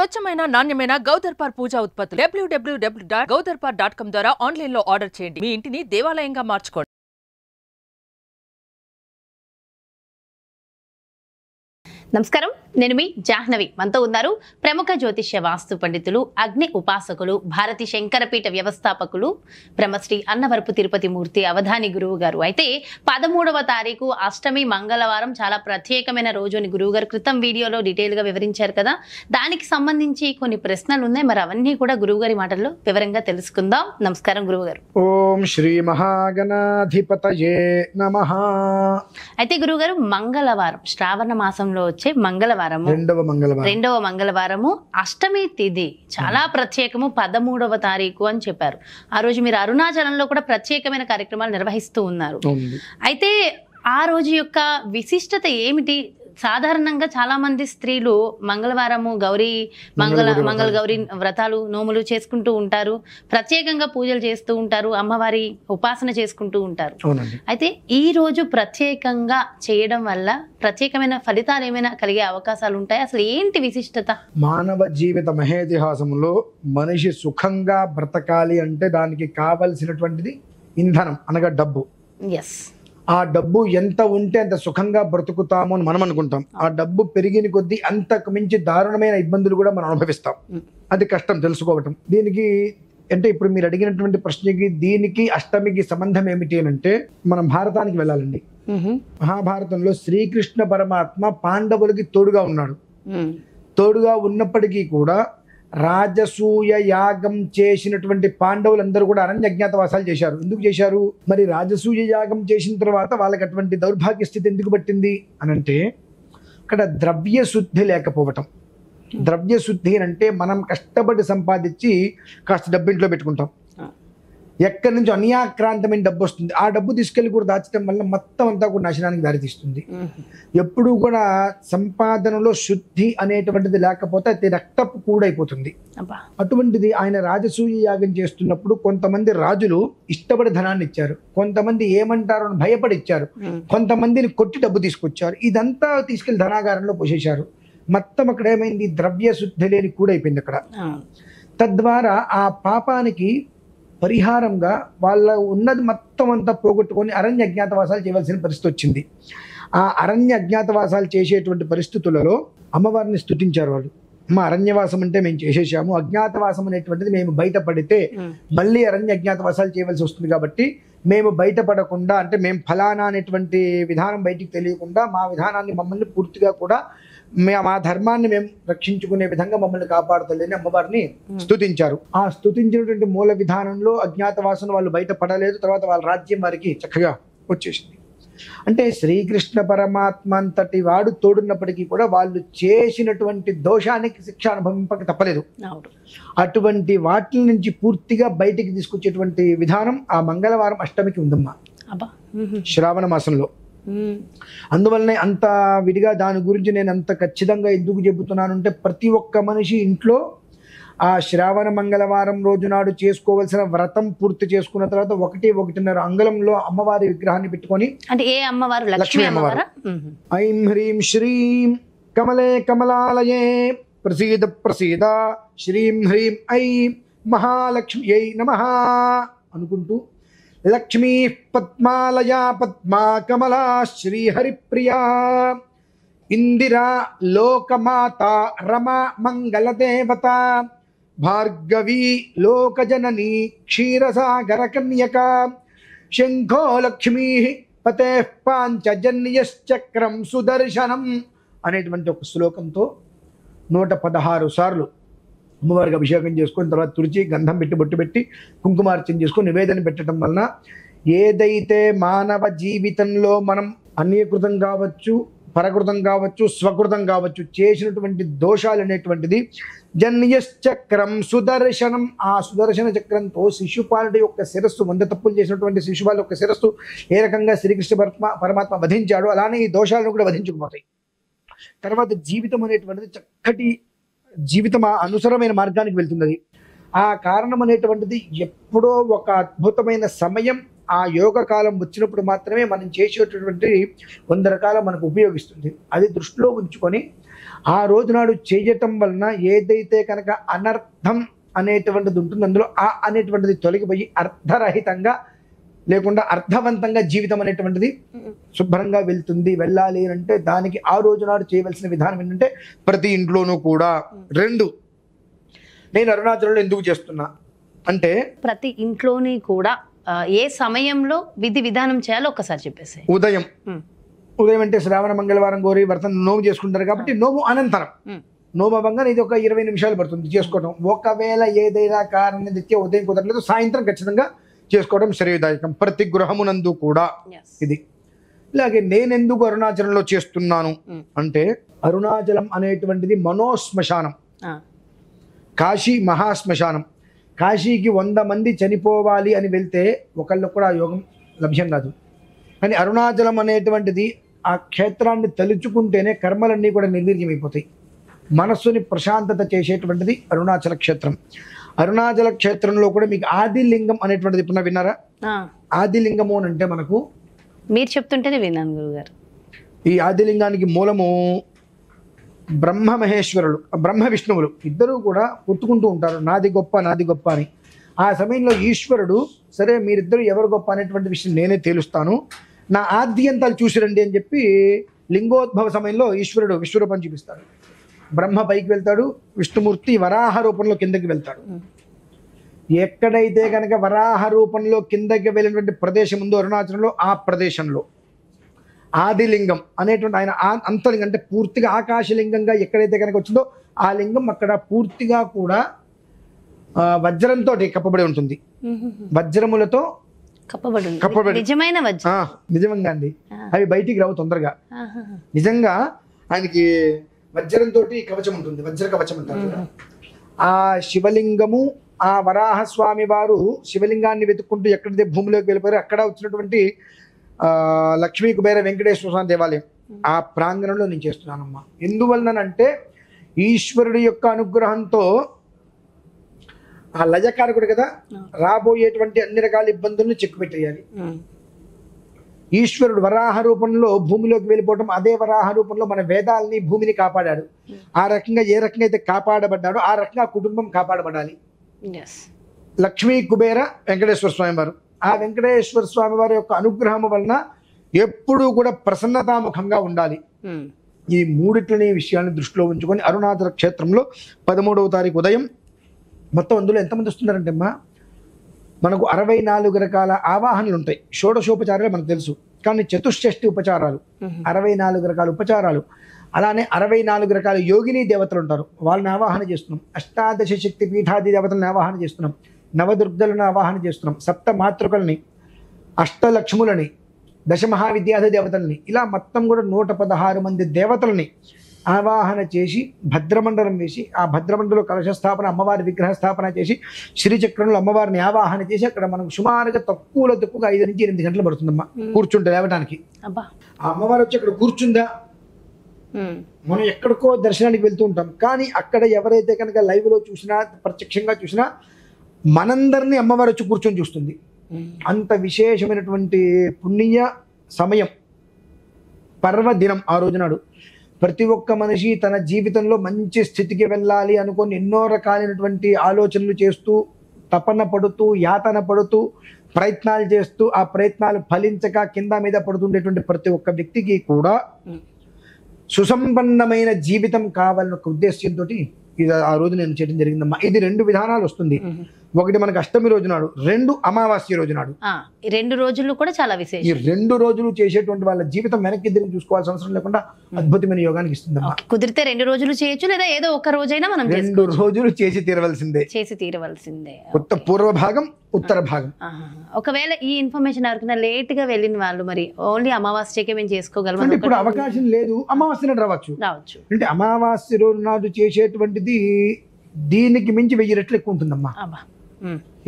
స్వచ్ఛమైన నాణ్యమైన గౌదర్పార్ పూజా ఉత్పత్తులు www.gaudarpar.com ద్వారా ఆన్లైన్ లో ఆర్డర్ చేయండి. మీ ఇంటిని దేవాలయంగా మార్చుకోండి. నమస్కారం, నేను మీ జాహ్నవి. మనతో ఉన్నారు ప్రముఖ జ్యోతిష్య వాస్తు పండితులు, అగ్ని ఉపాసకులు, భారతీ శంకరపీఠ వ్యవస్థాపకులు బ్రహ్మశ్రీ అన్నవరపు తిరుపతి మూర్తి అవధాని గురువు గారు. అయితే 13వ తారీఖు అష్టమి మంగళవారం చాలా ప్రత్యేకమైన రోజు అని గురువు గారు క్రితం వీడియోలో డీటెయిల్ గా వివరించారు కదా. దానికి సంబంధించి కొన్ని ప్రశ్నలు ఉన్నాయి, మరి అవన్నీ కూడా గురువు గారి మాటల్లో వివరంగా తెలుసుకుందాం. నమస్కారం గురువు గారు. ఓం శ్రీ మహాగణాధిపతయే నమః. అయితే గురువు గారు, మంగళవారం శ్రావణ మాసంలో వచ్చే మంగళవారము, రెండవ మంగళవారము, అష్టమి తిథి చాలా ప్రత్యేకము. 13వ తారీఖు అని చెప్పారు. ఆ రోజు మీరు అరుణాచలంలో కూడా ప్రత్యేకమైన కార్యక్రమాలు నిర్వహిస్తూ ఉన్నారు. అయితే ఆ రోజు యొక్క విశిష్టత ఏమిటి? సాధారణంగా చాలా మంది స్త్రీలు మంగళవారము మంగళ గౌరీ వ్రతాలు నోములు చేసుకుంటూ ఉంటారు, ప్రత్యేకంగా పూజలు చేస్తూ ఉంటారు, అమ్మవారి ఉపాసన చేసుకుంటూ ఉంటారు. అయితే ఈ రోజు ప్రత్యేకంగా చేయడం వల్ల ప్రత్యేకమైన ఫలితాలు ఏమైనా కలిగే అవకాశాలు ఉంటాయి? అసలు ఏంటి విశిష్టత? మానవ జీవిత మహేతిహాసంలో మనిషి సుఖంగా బ్రతకాలి అంటే దానికి కావలసినటువంటిది ఇంధనం అనగా డబ్బు. ఎస్. ఆ డబ్బు ఎంత ఉంటే అంత సుఖంగా బ్రతుకుతాము అని మనం అనుకుంటాం. ఆ డబ్బు పెరిగిన కొద్దీ అంతకు మించి దారుణమైన ఇబ్బందులు కూడా మనం అనుభవిస్తాం. అది కష్టం తెలుసుకోవటం. దీనికి అంటే ఇప్పుడు మీరు అడిగినటువంటి ప్రశ్నకి దీనికి అష్టమికి సంబంధం ఏమిటి అని అంటే మనం భారతానికి వెళ్ళాలండి. మహాభారతంలో శ్రీకృష్ణ పరమాత్మ పాండవులకి తోడుగా ఉన్నాడు. తోడుగా ఉన్నప్పటికీ కూడా రాజసూయ యాగం చేసినటువంటి పాండవులందరూ కూడా అరణ్య అజ్ఞాతవాసాలు చేశారు. ఎందుకు చేశారు? మరి రాజసూయ యాగం చేసిన తర్వాత వాళ్ళకి అటువంటి దౌర్భాగ్య స్థితి ఎందుకు పట్టింది అనంటే అక్కడ ద్రవ్య శుద్ధి లేకపోవటం. ద్రవ్య శుద్ధి అంటే మనం కష్టపడి సంపాదించి కాస్త డబ్బు ఇంట్లో పెట్టుకుంటాం, ఎక్కడి నుంచి అన్యాక్రాంతమైన డబ్బు వస్తుంది. ఆ డబ్బు తీసుకెళ్ళి కూడా దాచడం వల్ల మొత్తం అంతా కూడా నాశనానికి దారితీస్తుంది. ఎప్పుడు కూడా సంపాదనలో శుద్ధి అనేటువంటిది లేకపోతే అది రక్తపు కూడైపోతుంది. అటువంటిది ఆయన రాజసూయ యాగం చేస్తున్నప్పుడు కొంతమంది రాజులు ఇష్టపడి ధనాన్ని ఇచ్చారు, కొంతమంది ఏమంటారో అని భయపడి ఇచ్చారు, కొంతమందిని కొట్టి డబ్బు తీసుకొచ్చారు. ఇదంతా తీసుకెళ్లి ధనాగారంలో పోసేశారు. మొత్తం అక్కడ ఏమైంది? ద్రవ్య శుద్ధి లేని కూడైపోయింది అక్కడ. తద్వారా ఆ పాపానికి పరిహారంగా వాళ్ళ ఉన్నది మొత్తం అంతా పోగొట్టుకొని అరణ్య అజ్ఞాతవాసాలు చేయవలసిన పరిస్థితి వచ్చింది. ఆ అరణ్య అజ్ఞాతవాసాలు చేసేటువంటి పరిస్థితులలో అమ్మవారిని స్తుతించారు వాళ్ళు. అమ్మ, అరణ్యవాసం అంటే మేము చేసేసాము, అజ్ఞాతవాసం అనేటువంటిది మేము బయటపడితే మళ్ళీ అరణ్య అజ్ఞాతవాసాలు చేయవలసి వస్తుంది, కాబట్టి మేము బయటపడకుండా అంటే మేము ఫలానా అనేటువంటి విధానం బయటికి తెలియకుండా మా విధానాన్ని మమ్మల్ని పూర్తిగా కూడా మా ధర్మాన్ని మేము రక్షించుకునే విధంగా మమ్మల్ని కాపాడుతలేని అమ్మవారిని స్తుతించారు. ఆ స్తుతించినటువంటి మూల విధానంలో అజ్ఞాతవాసన వాళ్ళు బయటపడలేదు. తర్వాత వాళ్ళ రాజ్యం వారికి చక్కగా వచ్చేసింది. అంటే శ్రీకృష్ణ పరమాత్మ అంతటి వాడు తోడున్నప్పటికీ కూడా వాళ్ళు చేసినటువంటి దోషానికి శిక్ష అనుభవింపక తప్పలేదు. అటువంటి వాటి నుంచి పూర్తిగా బయటికి తీసుకొచ్చేటువంటి విధానం ఆ మంగళవారం అష్టమికి ఉందమ్మా, శ్రావణ మాసంలో. అందువల్లనే అంత విడిగా దాని గురించి నేను అంత ఖచ్చితంగా ఎందుకు చెబుతున్నాను అంటే ప్రతి ఒక్క మనిషి ఇంట్లో ఆ శ్రావణ మంగళవారం రోజు నాడు చేసుకోవాల్సిన వ్రతం పూర్తి చేసుకున్న తర్వాత 1.5 అంగుళంలో అమ్మవారి విగ్రహాన్ని పెట్టుకొని, అంటే ఏ అమ్మవారు? లక్ష్మీ అమ్మవారు. ఐం హ్రీం శ్రీం కమలే కమలాలయే ప్రసీద ప్రసీద శ్రీం హ్రీం ఐం మహాలక్ష్మ్యై నమః అనుకుంటూ లక్ష్మీ పద్మాలయా పద్మా కమలా శ్రీహరిప్రియా ఇందిరా లోకమాత రమా మంగళదేవత భార్గవీ లోకజననీ క్షీరసాగర కన్యక శంఖో లక్ష్మీ పతే పాంచజన్యశ్చక్రం సుదర్శనం అనేటువంటి ఒక శ్లోకంతో 116 సార్లు అమ్మవారికి అభిషేకం చేసుకొని తర్వాత తుడిచి గంధం పెట్టి బొట్టు పెట్టి కుంకుమార్చన చేసుకొని నివేదన పెట్టడం వలన ఏదైతే మానవ జీవితంలో మనం అన్యకృతం కావచ్చు, పరకృతం కావచ్చు, స్వకృతం కావచ్చు చేసినటువంటి దోషాలు అనేటువంటిది జన్యశ్చక్రం సుదర్శనం, ఆ సుదర్శన చక్రంతో శిశుపాలుడి యొక్క శిరస్సు 100 తప్పులు చేసినటువంటి శిశుపాలు యొక్క శిరస్సు ఏ రకంగా శ్రీకృష్ణ పరమాత్మ వధించాడు అలానే ఈ దోషాలను కూడా వధించుకుపోతాయి. తర్వాత జీవితం అనేటువంటిది చక్కటి జీవితం అనుసరమైన మార్గానికి వెళ్తున్నది. ఆ కారణం అనేటువంటిది ఎప్పుడో ఒక అద్భుతమైన సమయం ఆ యోగ కాలం వచ్చినప్పుడు మాత్రమే మనం చేసేటటువంటి 100 రకాల మనకు ఉపయోగిస్తుంది. అది దృష్టిలో ఉంచుకొని ఆ రోజు నాడు చేయటం వలన ఏదైతే కనుక అనర్థం అనేటువంటిది ఉంటుందో అందులో ఆ అనేటువంటిది తొలగిపోయి అర్థరహితంగా లేకుండా అర్థవంతంగా జీవితం అనేటువంటిది శుభ్రంగా వెళ్ళాలి అంటే దానికి ఆ రోజు నాడు చేయవలసిన విధానం ఏంటంటే ప్రతి ఇంట్లోనూ కూడా 2 నేను అరుణాచలంలో ఎందుకు చేస్తున్నా అంటే ప్రతి ఇంట్లోని కూడా ఏ సమయంలో విధి విధానం చేయాలో ఒక్కసారి చెప్పేసి. ఉదయం అంటే శ్రావణ మంగళవారం గౌరీ వ్రతం నోము చేసుకుంటారు కాబట్టి నోము అనంతరం నోము అవ్వగానే ఇది ఒక 20 నిమిషాలు పడుతుంది చేసుకోవడం. ఒకవేళ ఏదైనా కారణం రీత్యా ఉదయం కుదరలేదు సాయంత్రం ఖచ్చితంగా చేసుకోవడం శ్రేయదాయకం ప్రతి గృహమునందు కూడా. ఇది ఇలాగే నేనెందుకు అరుణాచలంలో చేస్తున్నాను అంటే అరుణాచలం అనేటువంటిది మనోశ్మశానం, కాశీ మహాశ్మశానం. కాశీకి 100 మంది చనిపోవాలి అని వెళ్తే ఒకళ్ళు కూడా ఆ యోగం లభ్యం కాదు. కానీ అరుణాచలం అనేటువంటిది ఆ క్షేత్రాన్ని తలుచుకుంటేనే కర్మలన్నీ కూడా నిర్వీర్యమైపోతాయి. మనస్సుని ప్రశాంతత చేసేటువంటిది అరుణాచల క్షేత్రం. అరుణాచల క్షేత్రంలో కూడా మీకు ఆదిలింగం అనేటువంటిది ఇప్పుడు విన్నారా? ఆదిలింగము అని అంటే మనకు మీరు చెప్తుంటేనే విన్నాను గురుగారు. ఈ ఆదిలింగానికి మూలము బ్రహ్మ మహేశ్వరులు, బ్రహ్మ విష్ణువులు ఇద్దరూ కూడా కొట్టుకుంటూ ఉంటారు నాది గొప్ప నాది గొప్ప అని. ఆ సమయంలో ఈశ్వరుడు సరే మీరిద్దరు ఎవరు గొప్ప అనేటువంటి విషయం నేనే తేలుస్తాను, నా ఆద్యంతాలు చూసిరండి అని చెప్పి లింగోద్భవ సమయంలో ఈశ్వరుడు విశ్వరూపం చూపిస్తాడు. బ్రహ్మ పైకి వెళ్తాడు, విష్ణుమూర్తి వరాహ రూపంలో కిందకి వెళ్తాడు. ఎక్కడైతే కనుక వరాహ రూపంలో కిందకి వెళ్ళినటువంటి ప్రదేశం ఉందో అరుణాచలంలో ఆ ప్రదేశంలో ఆదిలింగం అనేటువంటి ఆయన అంతలింగం అంటే పూర్తిగా ఆకాశలింగంగా ఎక్కడైతే కనుక వచ్చిందో ఆ లింగం అక్కడ పూర్తిగా కూడా వజ్రంతో కప్పబడి ఉంటుంది. వజ్రములతో కప్పబడి నిజమైన నిజంగా అండి అవి బయటికి రావు తొందరగా. నిజంగా ఆయనకి వజ్రంతో కవచం ఉంటుంది, వజ్ర కవచం అంటారు. ఆ శివలింగము ఆ వరాహస్వామి వారు శివలింగాన్ని వెతుక్కుంటూ ఎక్కడైతే భూమిలోకి వెళ్ళిపోయారో అక్కడ వచ్చినటువంటి లక్ష్మీ కుబేర వెంకటేశ్వర స్వామి దేవాలయం ఆ ప్రాంగణంలో నేను చేస్తున్నానమ్మా. ఎందువలనంటే ఈశ్వరుడి యొక్క అనుగ్రహంతో ఆ లయకారకుడు కదా, రాబోయేటువంటి అన్ని రకాల ఇబ్బందులను చెక్కుపెట్టేయాలి. ఈశ్వరుడు వరాహ రూపంలో భూమిలోకి వెళ్ళిపోవటం, అదే వరాహ రూపంలో మన వేదాలని భూమిని కాపాడాడు. ఆ రకంగా ఏ రకంగా అయితే కాపాడబడ్డాడో ఆ రకంగా కుటుంబం కాపాడబడాలి. లక్ష్మీ కుబేర వెంకటేశ్వర స్వామి వారు, ఆ వెంకటేశ్వర స్వామి వారి యొక్క అనుగ్రహం వలన ఎప్పుడూ కూడా ప్రసన్నతాముఖంగా ఉండాలి. ఈ మూడిట్లని విషయాన్ని దృష్టిలో ఉంచుకొని అరుణాచల క్షేత్రంలో 13వ తారీఖు ఉదయం మొత్తం అందులో ఎంతమంది వస్తున్నారంటే అమ్మా మనకు 64 రకాల ఆవాహనలు ఉంటాయి. షోడశోపచారాలు మనకు తెలుసు, కానీ చతుష్షష్ఠి ఉపచారాలు 64 రకాల ఉపచారాలు. అలానే 64 రకాల యోగిని దేవతలు ఉంటారు, వాళ్ళని ఆవాహన చేస్తున్నాం. అష్టాదశ శక్తి పీఠాది దేవతలను ఆవాహన చేస్తున్నాం, నవదుర్గలను ఆవాహన చేస్తున్నాం, 7 మాతృకల్ని, అష్టలక్ష్ములని, దశమహావిద్యాధి దేవతల్ని, ఇలా మొత్తం కూడా 116 మంది దేవతలని ఆవాహన చేసి భద్రమండలం వేసి ఆ భద్రమండలో కలశ స్థాపన అమ్మవారి విగ్రహ స్థాపన చేసి శ్రీచక్రంలో అమ్మవారిని ఆవాహన చేసి అక్కడ మనకు సుమారుగా తక్కువగా 5 నుంచి 8 గంటలు పడుతుందమ్మా కూర్చుంటే లేవటానికి. ఆ అమ్మవారు వచ్చి అక్కడ కూర్చుందా, మనం ఎక్కడికో దర్శనానికి వెళ్తూ ఉంటాం, కానీ అక్కడ ఎవరైతే కనుక లైవ్లో చూసినా ప్రత్యక్షంగా చూసినా మనందరినీ అమ్మవారు వచ్చి కూర్చొని చూస్తుంది. అంత విశేషమైనటువంటి పుణ్య సమయం, పర్వదినం. ఆ రోజునాడు ప్రతి ఒక్క మనిషి తన జీవితంలో మంచి స్థితికి వెళ్ళాలి అనుకొని ఎన్నో రకాలైనటువంటి ఆలోచనలు చేస్తూ తపన పడుతూ యాతన పడుతూ ప్రయత్నాలు చేస్తూ ఆ ప్రయత్నాలు ఫలించక కింద మీద పడుతుండేటువంటి ప్రతి ఒక్క వ్యక్తికి కూడా సుసంపన్నమైన జీవితం కావాలన్న ఉద్దేశంతో ఇది ఆ రోజు నేను చేయడం జరిగిందమ్మా. ఇది 2 విధానాలు వస్తుంది. ఒకటి మనకు అష్టమి రోజు నాడు, 2 అమావాస్య రోజు నాడు. 2 రోజులు కూడా చాలా విశేషం. ఈ 2 రోజులు చేసేటువంటి వాళ్ళ జీవితం వెనక్కి తిరిగి చూసుకోవాల్సిన అవసరం లేకుండా అద్భుతమైన యోగానికి ఇస్తుందమ్మా. కుదిరితే 2 రోజులు చేయొచ్చు, లేదా ఏదో ఒక రోజైనా మనం 2 రోజులు చేసి తీరవలసిందే. పూర్వ భాగం ఉత్తర భాగం. ఒకవేళ ఈ ఇన్ఫర్మేషన్ ఎవరికైనా లేట్ గా వెళ్ళిన వాళ్ళు మరి ఓన్లీ అమావాస్యకే మేము చేసుకోగలం అంటే ఇప్పుడు అవకాశం లేదు, అమావాస్య నాడు రావచ్చు. అంటే అమావాస్య రోజు నాడు చేసేటువంటిది దీనికి మించి 1000 రెట్లు ఎక్కువ ఉంటుందమ్మా.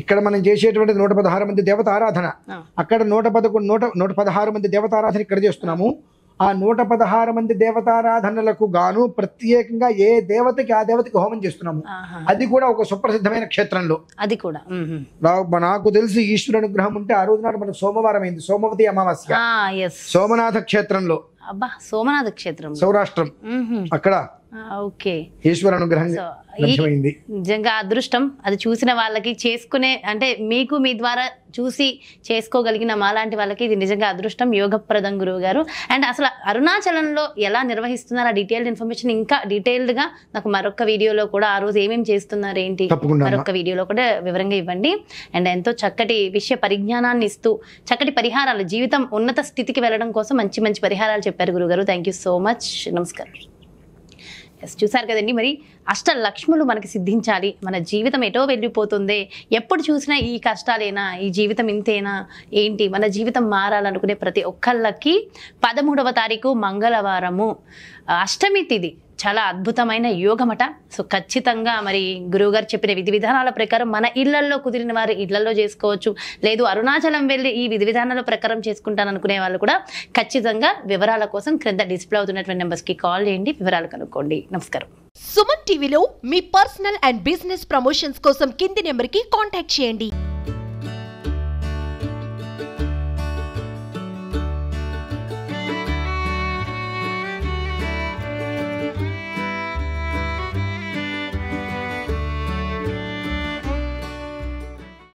ఇక్కడ మనం చేసేటువంటిది 116 మంది దేవత ఆరాధన, అక్కడ 116 మంది దేవత ఆరాధన ఇక్కడ చేస్తున్నాము. ఆ 116 మంది దేవతారాధనలకు గాను ప్రత్యేకంగా ఏ దేవతకి ఆ దేవతకి హోమం చేస్తున్నాము. అది కూడా ఒక సుప్రసిద్ధమైన క్షేత్రంలో. అది కూడా నాకు తెలిసి ఈశ్వరు అనుగ్రహం ఉంటే ఆ రోజు నాడు మనకు సోమవారం అయింది, సోమవతి అమావాస్య. సోమనాథ క్షేత్రంలో, సోమనాథ క్షేత్రం, సౌరాష్ట్రం, అక్కడ ఓకే. ఈశ్వర అనుగ్రహం సో లభ్యమైంది. నిజంగా అదృష్టం అది చూసిన వాళ్ళకి, చేసుకునే అంటే మీకు మీ ద్వారా చూసి చేసుకోగలిగిన మాలాంటి వాళ్ళకి ఇది నిజంగా అదృష్టం, యోగప్రదం గురువు గారు. అండ్ అసలు అరుణాచలంలో ఎలా నిర్వహిస్తున్నారు ఆ డీటెయిల్డ్ ఇన్ఫర్మేషన్ ఇంకా డీటెయిల్డ్గా నాకు మరొక వీడియోలో కూడా ఆ రోజు ఏమేమి చేస్తున్నారు ఏంటి మరొక వీడియోలో కూడా వివరంగా ఇవ్వండి. అండ్ ఎంతో చక్కటి విషయ పరిజ్ఞానాన్ని ఇస్తూ చక్కటి పరిహారాలు, జీవితం ఉన్నత స్థితికి వెళ్ళడం కోసం మంచి మంచి పరిహారాలు చెప్పారు గురుగారు. Thank you so much. నమస్కారం. చూసారు కదండి, మరి అష్ట లక్ష్ములు మనకి సిద్ధించాలి, మన జీవితం ఎటో వెళ్ళిపోతుంది, ఎప్పుడు చూసినా ఈ కష్టాలేనా, ఈ జీవితం ఇంతేనా ఏంటి, మన జీవితం మారాలనుకునే ప్రతి ఒక్కళ్ళకి 13వ తారీఖు మంగళవారము అష్టమి తిథి చాలా అద్భుతమైన యోగమట. సో ఖచ్చితంగా మరి గురువుగారు చెప్పిన విధి విధానాల ప్రకారం మన ఇళ్లల్లో కుదిరిన వారు ఇళ్లలో చేసుకోవచ్చు, లేదు అరుణాచలం వెళ్ళి ఈ విధి విధానాల ప్రకారం చేసుకుంటాననుకునే వాళ్ళు కూడా ఖచ్చితంగా వివరాల కోసం క్రింద డిస్ప్లే అవుతున్నటువంటి నెంబర్స్కి కాల్ చేయండి, వివరాలు కనుక్కోండి. నమస్కారం. సుమన్ టీవీలో మీ పర్సనల్ అండ్ బిజినెస్ ప్రమోషన్స్ కోసం కింది నెంబర్కి కాంటాక్ట్ చేయండి.